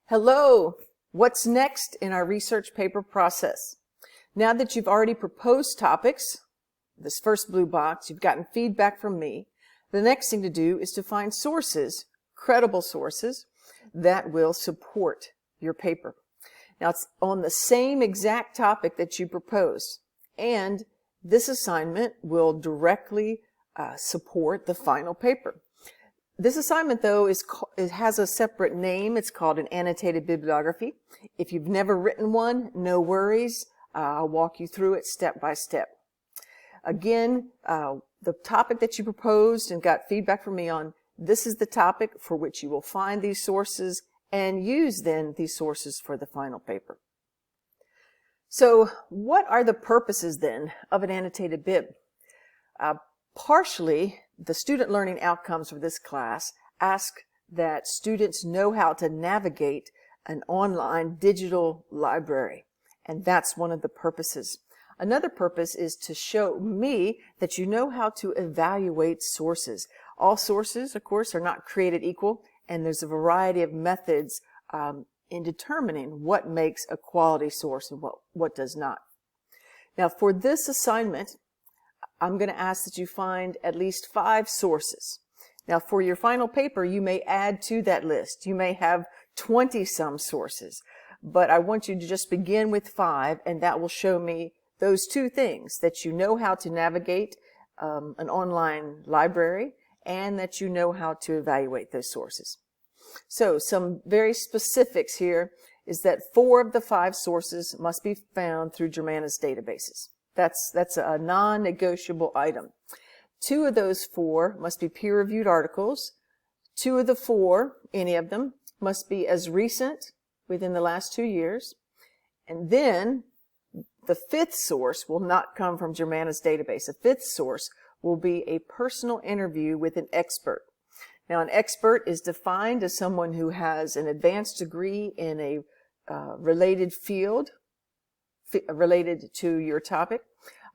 Hello! What's next in our research paper process? Now that you've already proposed topics, this first blue box, you've gotten feedback from me, the next thing to do is to find sources, credible sources, that will support your paper. Now it's on the same exact topic that you proposed, and this assignment will directly support the final paper. This assignment, though, it has a separate name. It's called an annotated bibliography. If you've never written one, no worries. I'll walk you through it step by step. Again, the topic that you proposed and got feedback from me on, this is the topic for which you will find these sources and use then these sources for the final paper. So what are the purposes then of an annotated bib? Partially, the student learning outcomes for this class ask that students know how to navigate an online digital library, and that's one of the purposes. Another purpose is to show me that you know how to evaluate sources. All sources, of course, are not created equal, and there's a variety of methods in determining what makes a quality source and what does not. Now, for this assignment, I'm going to ask that you find at least 5 sources. Now, for your final paper, you may add to that list. You may have 20-some sources, but I want you to just begin with 5, and that will show me those 2 things, that you know how to navigate an online library and that you know how to evaluate those sources. So some very specifics here is that 4 of the 5 sources must be found through Germana's databases. That's a non-negotiable item. 2 of those 4 must be peer-reviewed articles. 2 of the 4, any of them, must be as recent within the last 2 years. And then the 5th source will not come from Germana's database. The 5th source will be a personal interview with an expert. Now, an expert is defined as someone who has an advanced degree in a related field, related to your topic,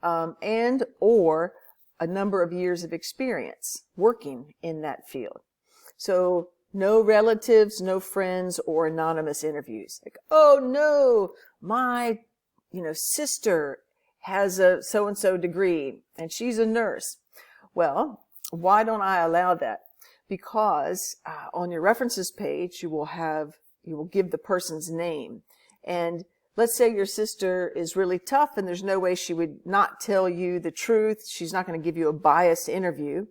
and or a number of years of experience working in that field. So no relatives, no friends, or anonymous interviews. Like, oh no, my sister has a so-and-so degree and she's a nurse. Well, why don't I allow that? Because on your references page you will give the person's name, and let's say your sister is really tough and there's no way she would not tell you the truth. She's not going to give you a biased interview.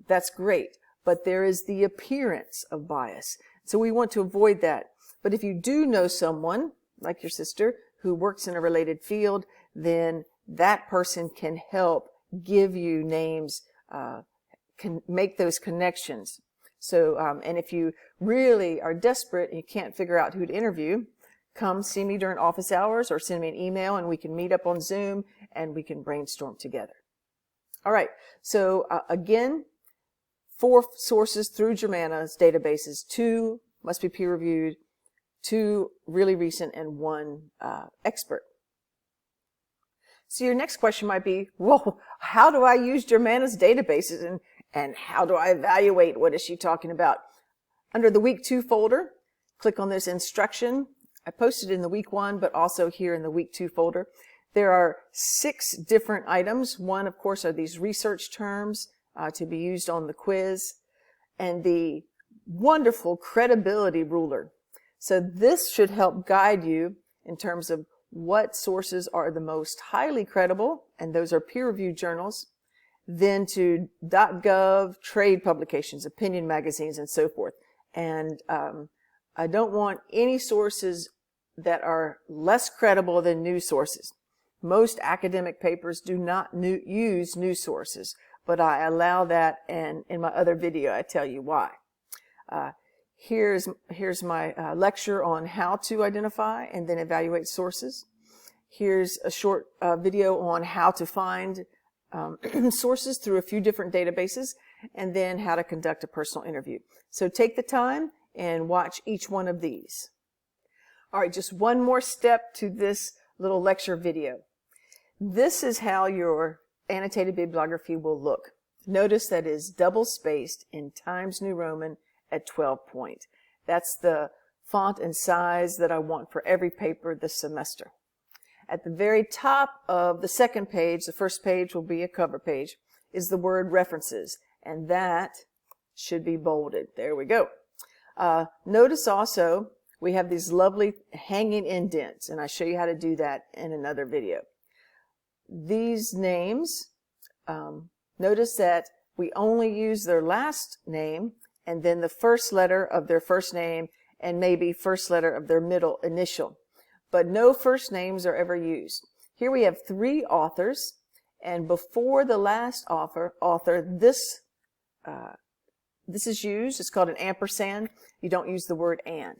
That's great. But there is the appearance of bias. So we want to avoid that. But if you do know someone, like your sister, who works in a related field, then that person can help give you names, can make those connections. So, and if you really are desperate and you can't figure out who to interview, come see me during office hours or send me an email and we can meet up on Zoom and we can brainstorm together. All right, so again, 4 sources through Germana's databases, 2 must be peer-reviewed, 2 really recent, and 1 expert. So your next question might be, well, how do I use Germana's databases and how do I evaluate? What is she talking about? Under the Week 2 folder, click on this instruction. I posted in the Week 1, but also here in the Week 2 folder. There are 6 different items. One, of course, are these research terms to be used on the quiz, and the wonderful credibility ruler. So this should help guide you in terms of what sources are the most highly credible, and those are peer-reviewed journals, then to .gov, trade publications, opinion magazines, and so forth. And I don't want any sources that are less credible than news sources. Most academic papers do not use news sources, but I allow that, and in my other video I tell you why. Here's my lecture on how to identify and then evaluate sources. Here's a short video on how to find sources through a few different databases, and then how to conduct a personal interview. So take the time and watch each one of these. All right, just one more step to this little lecture video. This is how your annotated bibliography will look. Notice that it is double-spaced in Times New Roman at 12 point. That's the font and size that I want for every paper this semester. At the very top of the second page, the first page will be a cover page, is the word references, and that should be bolded. There we go. Notice also we have these lovely hanging indents, and I show you how to do that in another video. These names, notice that we only use their last name and then the first letter of their first name and maybe first letter of their middle initial. But no first names are ever used. Here we have 3 authors, and before the last author, this is used. It's called an ampersand. You don't use the word and.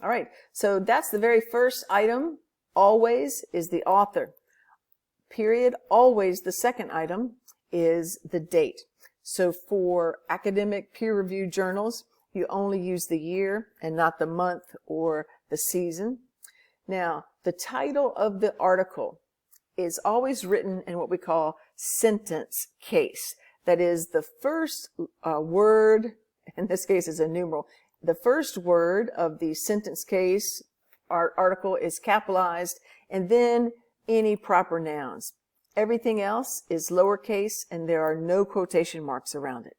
All right, so that's the very first item. Always is the author. Period. Always the second item is the date. So for academic peer-reviewed journals, you only use the year and not the month or the season. Now, the title of the article is always written in what we call sentence case. That is, the first word, in this case is a numeral, the first word of the sentence case article is capitalized, and then any proper nouns. Everything else is lowercase, and there are no quotation marks around it.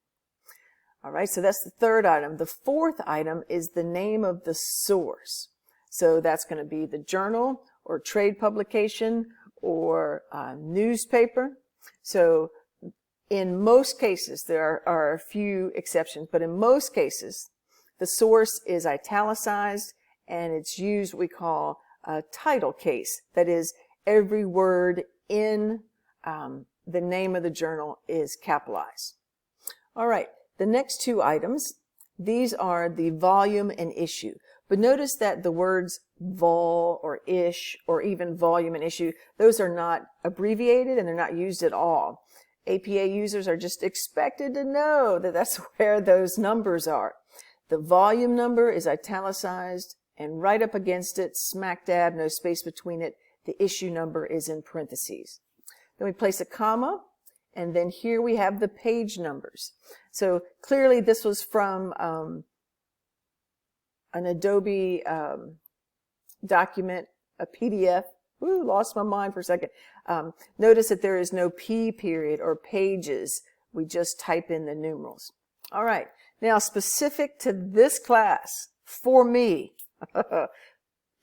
All right, so that's the third item. The fourth item is the name of the source. So that's going to be the journal or trade publication or newspaper. So in most cases, there are a few exceptions, but in most cases, the source is italicized and it's used what we call a title case. That is, every word in the name of the journal is capitalized. All right, the next 2 items, these are the volume and issue. But notice that the words vol or ish or even volume and issue, those are not abbreviated and they're not used at all. APA users are just expected to know that that's where those numbers are. The volume number is italicized, and right up against it, smack dab, no space between it, the issue number is in parentheses. Then we place a comma, and then here we have the page numbers. So clearly this was from an Adobe document, a PDF. Ooh, lost my mind for a second. Notice that there is no P period or pages. We just type in the numerals. All right. Now, specific to this class, for me,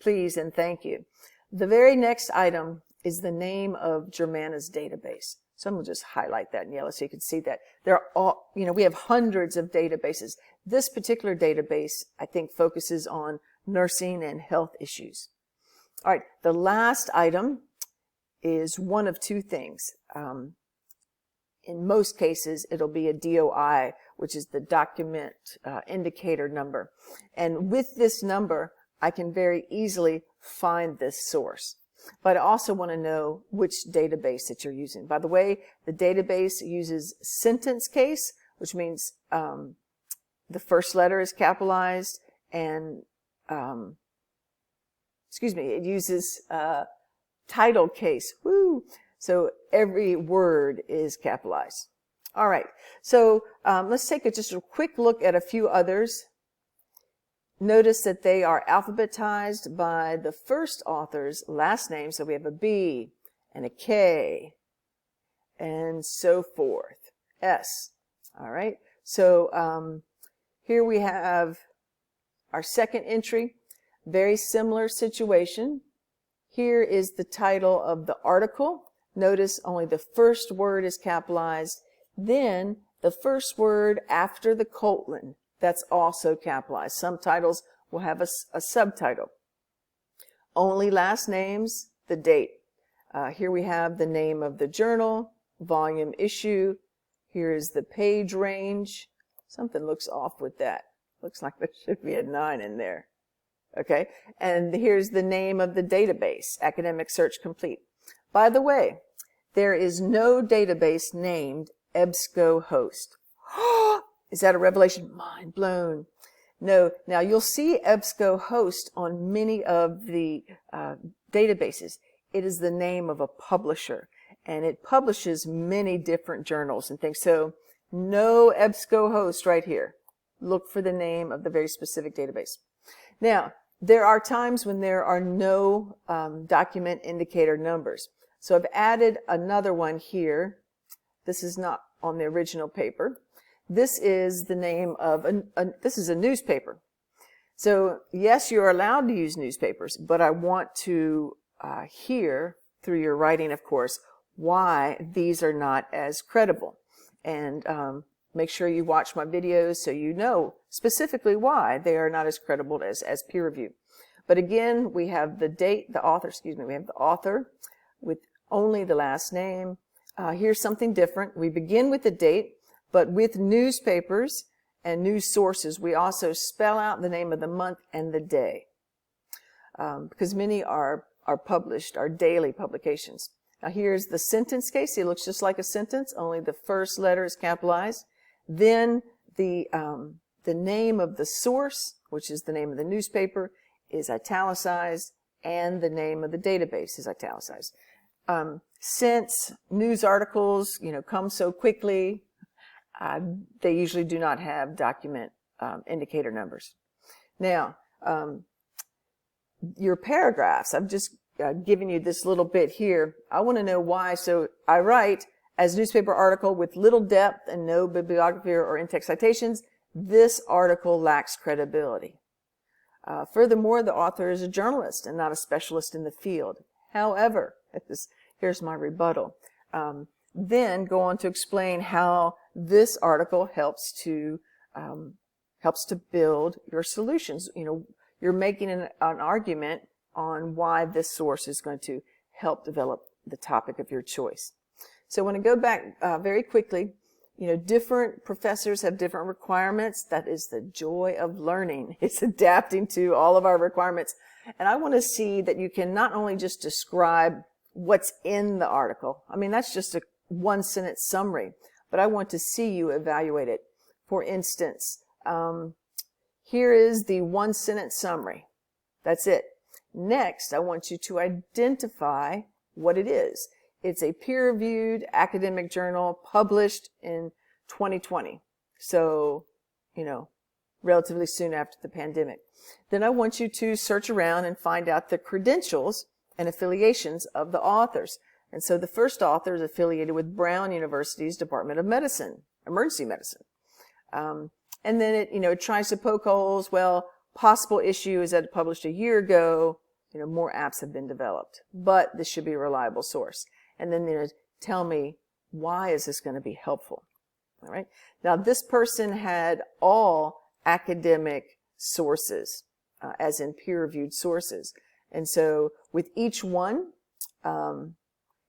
please and thank you. The very next item is the name of Germana's database. So I'm going to just highlight that in yellow so you can see that. We have hundreds of databases. This particular database, I think, focuses on nursing and health issues. All right, the last item is one of 2 things. In most cases, it'll be a DOI, which is the document indicator number. And with this number, I can very easily find this source. But I also want to know which database that you're using. By the way, the database uses sentence case, which means the first letter is capitalized, and it uses title case. Woo! So every word is capitalized. All right, so let's take just a quick look at a few others. Notice that they are alphabetized by the first author's last name. So we have a B and a K and so forth. S. All right, so here we have our second entry. Very similar situation. Here is the title of the article. Notice only the first word is capitalized. Then the first word after the colon, that's also capitalized. Some titles will have a subtitle. Only last names, the date. Here we have the name of the journal, volume, issue. Here is the page range. Something looks off with that. Looks like there should be a 9 in there. Okay, and here's the name of the database, Academic Search Complete. By the way, there is no database named EBSCOhost. Is that a revelation? Mind blown. No, now you'll see EBSCOhost on many of the databases. It is the name of a publisher, and it publishes many different journals and things. So no EBSCOhost right here. Look for the name of the very specific database. Now, there are times when there are no document indicator numbers. So I've added another one here. This is not on the original paper. This is the name of this is a newspaper. So yes, you're allowed to use newspapers, but I want to hear through your writing, of course, why these are not as credible. And make sure you watch my videos so you know specifically why they are not as credible as peer review. But again, we have the date, we have the author with only the last name. Here's something different. We begin with the date, but with newspapers and news sources, we also spell out the name of the month and the day. Because many are published, are daily publications. Now here's the sentence case. It looks just like a sentence, only the first letter is capitalized. Then the name of the source, which is the name of the newspaper, is italicized, and the name of the database is italicized. Since news articles, come so quickly, they usually do not have document indicator numbers. Now, your paragraphs, I've just given you this little bit here. I want to know why. So I write, as newspaper article with little depth and no bibliography or in-text citations, this article lacks credibility. Furthermore, the author is a journalist and not a specialist in the field. However, here's my rebuttal. Then go on to explain how this article helps to build your solutions. You're making an argument on why this source is going to help develop the topic of your choice. So I want to go back very quickly. Different professors have different requirements. That is the joy of learning. It's adapting to all of our requirements. And I want to see that you can not only just describe what's in the article. I mean, that's just a one-sentence summary. But I want to see you evaluate it. For instance, here is the one-sentence summary. That's it. Next, I want you to identify what it is. It's a peer-reviewed academic journal published in 2020. So, relatively soon after the pandemic. Then I want you to search around and find out the credentials and affiliations of the authors. And so the first author is affiliated with Brown University's Department of Medicine, Emergency Medicine. And then it tries to poke holes. Well, possible issue is that it published a year ago. More apps have been developed, but this should be a reliable source. And then, tell me, why is this going to be helpful? All right. Now, this person had all academic sources, as in peer-reviewed sources. And so with each one,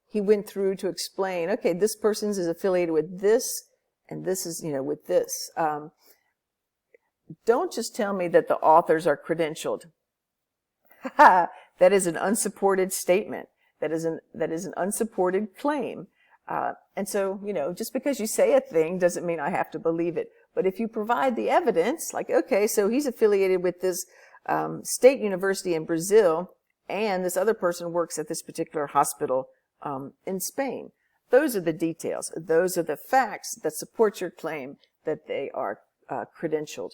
he went through to explain, okay, this person's is affiliated with this, and this is, with this. Don't just tell me that the authors are credentialed. That is an unsupported statement. That is an unsupported claim. And so, just because you say a thing doesn't mean I have to believe it. But if you provide the evidence, like, okay, so he's affiliated with this state university in Brazil, and this other person works at this particular hospital in Spain. Those are the details. Those are the facts that support your claim that they are credentialed.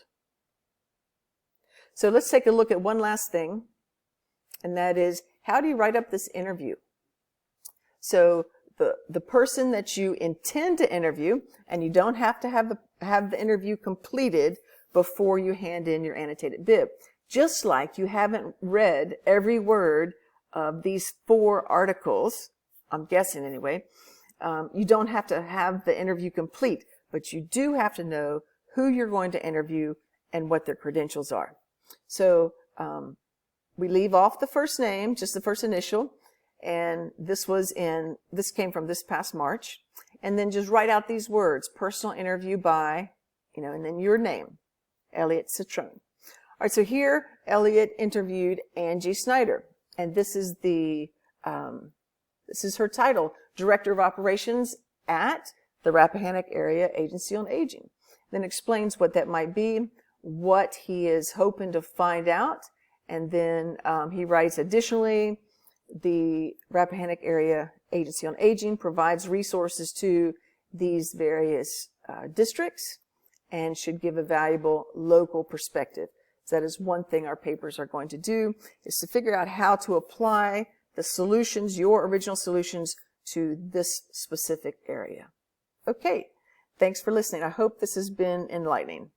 So let's take a look at one last thing, and that is, how do you write up this interview? So the person that you intend to interview, and you don't have to have the interview completed before you hand in your annotated bib. Just like you haven't read every word of these 4 articles, I'm guessing anyway, you don't have to have the interview complete, but you do have to know who you're going to interview and what their credentials are. So we leave off the first name, just the first initial, and this came from this past March, and then just write out these words: personal interview by, and then your name, Elliot Citrone. All right, so here Elliot interviewed Angie Snyder, and this is her title, Director of Operations at the Rappahannock Area Agency on Aging. Then explains what that might be, what he is hoping to find out, and then he writes, additionally, the Rappahannock Area Agency on Aging provides resources to these various districts and should give a valuable local perspective. That is one thing our papers are going to do, is to figure out how to apply the solutions, your original solutions, to this specific area. Okay, thanks for listening. I hope this has been enlightening.